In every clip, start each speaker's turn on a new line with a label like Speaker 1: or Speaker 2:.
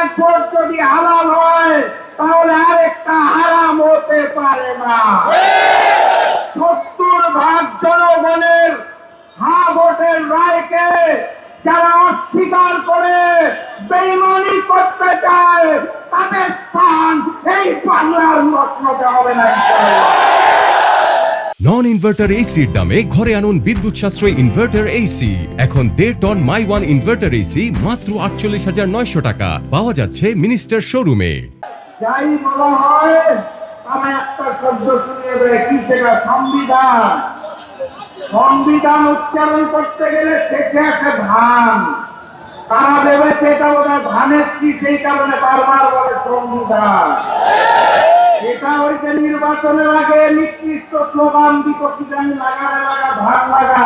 Speaker 1: এক ভোট যদি হালাল হয় তাহলে আরেকটা হারাম হতে পারে না। 70% জনগণের হ্যাঁ ভোটের রায়কে যারা অস্বীকার করে বেঈমানি করতে চায় তাদের স্থান এই বাংলার মসনদে হবে না।
Speaker 2: নন ইনভার্টার এসির দামে ঘরে আনুন বিদ্যুৎ সাশ্রয়ী ইনভার্টার এসি। এখন 1.5 টন মাই ওয়ান ইনভার্টার এসি মাত্র 48,900 টাকা পাওয়া যাচ্ছে মিনিস্টার শোরুমে।
Speaker 1: যাই বলা হয় আমি একটা শব্দ শুনিয়ে দেয়, কি সেটা সংবিধান। সংবিধান উচ্চারণ করতে গেলে শেখে আছে ধান। তারা ভেবেছে এটা বোধ হয় ধানের কি, সেই কারণে বারবার বলে সংবিধান। এটা হইতে নির্বাচনের আগে নির্দিষ্ট স্লোগান দিত, কি জানি লাগা ধান লাগা,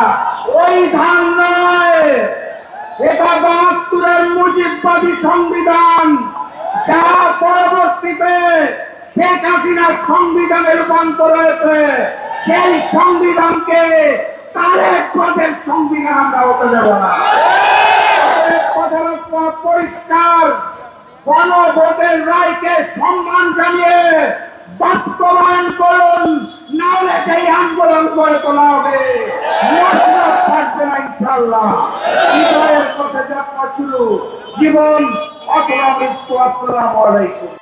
Speaker 1: ওই ধান নয়। এটা 72-এর মুজিববাদী সংবিধান, যা পরবর্তীতে শেখ হাসিনার সংবিধানে রূপান্তর হয়েছে। সেই সংবিধানকে তারেক পদের সংবিধান আমরা হতে দেব না। পরিষ্কার, গণভোটের রায়কে সম্মান জানিয়ে বাস্তবায়ন করুন, নাহলে সেই আন্দোলন করে তোলা হবে, থাকবে না ইনশাল্লাহ। হৃদয়ের পথে যাত্রা শুরু, জীবন অথবা মৃত্যু। আসসালামু আলাইকুম।